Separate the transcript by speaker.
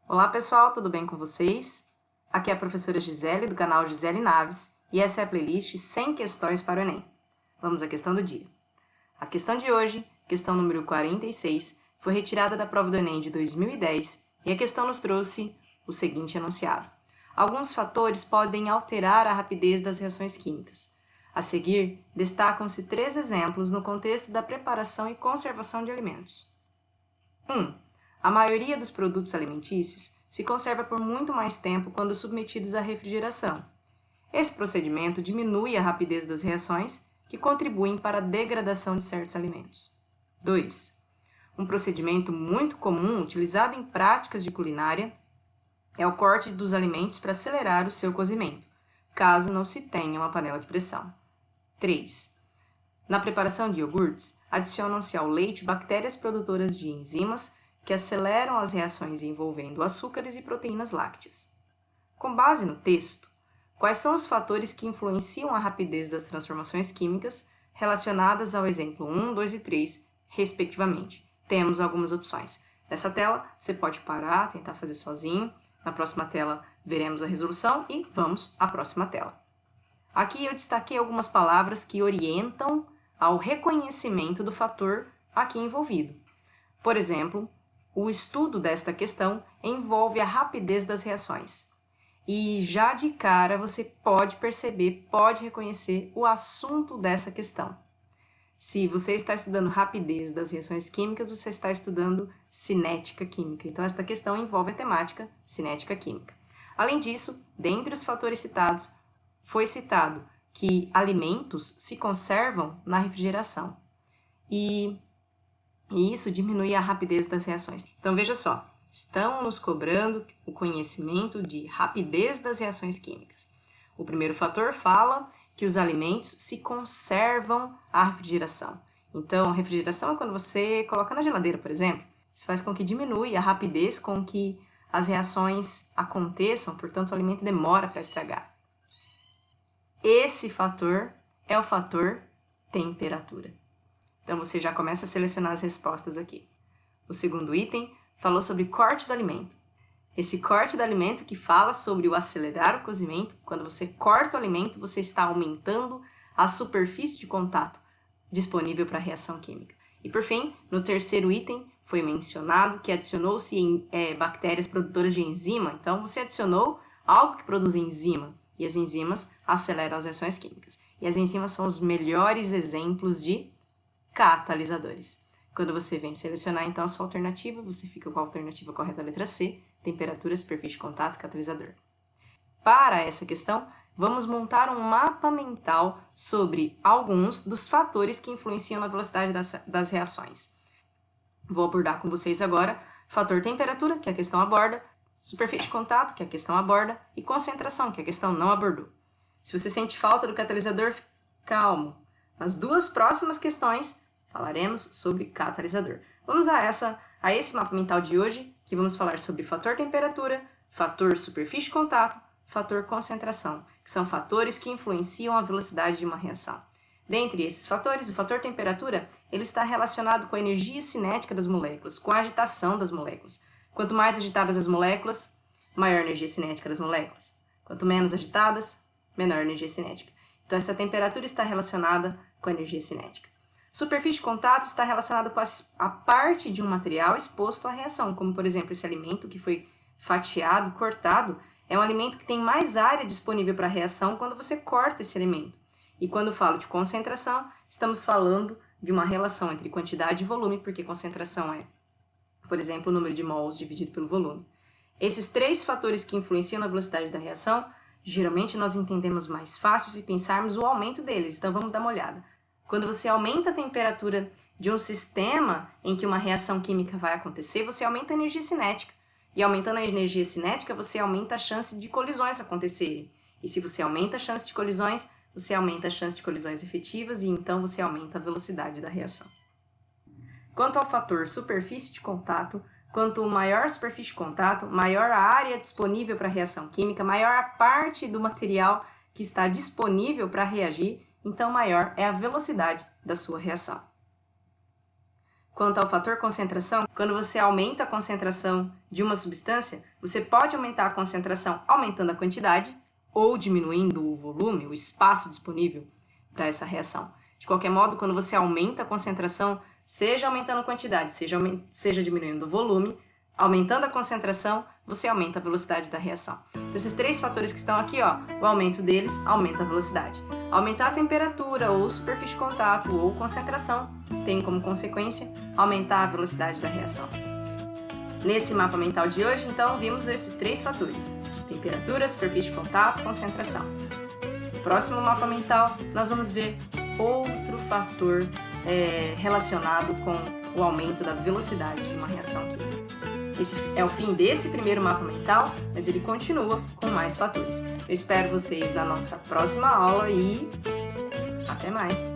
Speaker 1: Olá pessoal, tudo bem com vocês? Aqui é a professora Gisele do canal Gisele Naves e essa é a playlist 100 questões para o Enem. Vamos à questão do dia. A questão de hoje, questão número 46, foi retirada da prova do Enem de 2010 e a questão nos trouxe o seguinte enunciado. Alguns fatores podem alterar a rapidez das reações químicas. A seguir, destacam-se 3 exemplos no contexto da preparação e conservação de alimentos. 1. A maioria dos produtos alimentícios se conserva por muito mais tempo quando submetidos à refrigeração. Esse procedimento diminui a rapidez das reações, que contribuem para a degradação de certos alimentos. 2. Um procedimento muito comum utilizado em práticas de culinária é o corte dos alimentos para acelerar o seu cozimento, caso não se tenha uma panela de pressão. 3. Na preparação de iogurtes, adicionam-se ao leite bactérias produtoras de enzimas que aceleram as reações envolvendo açúcares e proteínas lácteas. Com base no texto, quais são os fatores que influenciam a rapidez das transformações químicas relacionadas ao exemplo 1, 2 e 3, respectivamente? Temos algumas opções. Nessa tela, você pode parar, tentar fazer sozinho. Na próxima tela, veremos a resolução e vamos à próxima tela. Aqui eu destaquei algumas palavras que orientam ao reconhecimento do fator aqui envolvido. Por exemplo, o estudo desta questão envolve a rapidez das reações. E já de cara você pode perceber, pode reconhecer o assunto dessa questão. Se você está estudando rapidez das reações químicas, você está estudando cinética química. Então, esta questão envolve a temática cinética química. Além disso, dentre os fatores citados, foi citado que alimentos se conservam na refrigeração. E isso diminui a rapidez das reações. Então, veja só, estão nos cobrando o conhecimento de rapidez das reações químicas. O primeiro fator fala que os alimentos se conservam à refrigeração. Então, a refrigeração é quando você coloca na geladeira, por exemplo. Isso faz com que diminui a rapidez com que as reações aconteçam, portanto, o alimento demora para estragar. Esse fator é o fator temperatura. Então, você já começa a selecionar as respostas aqui. O segundo item falou sobre corte do alimento. Esse corte do alimento que fala sobre o acelerar o cozimento, quando você corta o alimento, você está aumentando a superfície de contato disponível para a reação química. E por fim, no terceiro item, foi mencionado que adicionou-se bactérias produtoras de enzima. Então, você adicionou algo que produz enzima. E as enzimas aceleram as reações químicas. E as enzimas são os melhores exemplos de catalisadores. Quando você vem selecionar, então, a sua alternativa, você fica com a alternativa correta, a letra C, temperatura, superfície de contato, catalisador. Para essa questão, vamos montar um mapa mental sobre alguns dos fatores que influenciam na velocidade das reações. Vou abordar com vocês agora fator temperatura, que a questão aborda, superfície de contato, que a questão aborda, e concentração, que a questão não abordou. Se você sente falta do catalisador, calmo. Nas 2 próximas questões, falaremos sobre catalisador. Vamos a esse mapa mental de hoje, que vamos falar sobre fator temperatura, fator superfície de contato, fator concentração, que são fatores que influenciam a velocidade de uma reação. Dentre esses fatores, o fator temperatura ele está relacionado com a energia cinética das moléculas, com a agitação das moléculas. Quanto mais agitadas as moléculas, maior a energia cinética das moléculas. Quanto menos agitadas, menor a energia cinética. Então, essa temperatura está relacionada com a energia cinética. Superfície de contato está relacionada com a parte de um material exposto à reação, como, por exemplo, esse alimento que foi fatiado, cortado, é um alimento que tem mais área disponível para a reação quando você corta esse alimento. E quando falo de concentração, estamos falando de uma relação entre quantidade e volume, porque concentração é, por exemplo, o número de mols dividido pelo volume. Esses 3 fatores que influenciam na velocidade da reação, geralmente nós entendemos mais fácil se pensarmos o aumento deles, então vamos dar uma olhada. Quando você aumenta a temperatura de um sistema em que uma reação química vai acontecer, você aumenta a energia cinética. E aumentando a energia cinética, você aumenta a chance de colisões acontecerem. E se você aumenta a chance de colisões, você aumenta a chance de colisões efetivas e então você aumenta a velocidade da reação. Quanto ao fator superfície de contato, quanto maior a superfície de contato, maior a área disponível para a reação química, maior a parte do material que está disponível para reagir, então maior é a velocidade da sua reação. Quanto ao fator concentração, quando você aumenta a concentração de uma substância, você pode aumentar a concentração aumentando a quantidade ou diminuindo o volume, o espaço disponível para essa reação. De qualquer modo, quando você aumenta a concentração, seja aumentando a quantidade, seja diminuindo o volume, aumentando a concentração, você aumenta a velocidade da reação. Então, esses três fatores que estão aqui, o aumento deles aumenta a velocidade. Aumentar a temperatura, ou superfície de contato, ou concentração, tem como consequência aumentar a velocidade da reação. Nesse mapa mental de hoje, então, vimos esses três fatores: temperatura, superfície de contato, concentração. No próximo mapa mental, nós vamos ver outro fator relacionado com o aumento da velocidade de uma reação química. Esse é o fim desse primeiro mapa mental, mas ele continua com mais fatores. Eu espero vocês na nossa próxima aula e até mais!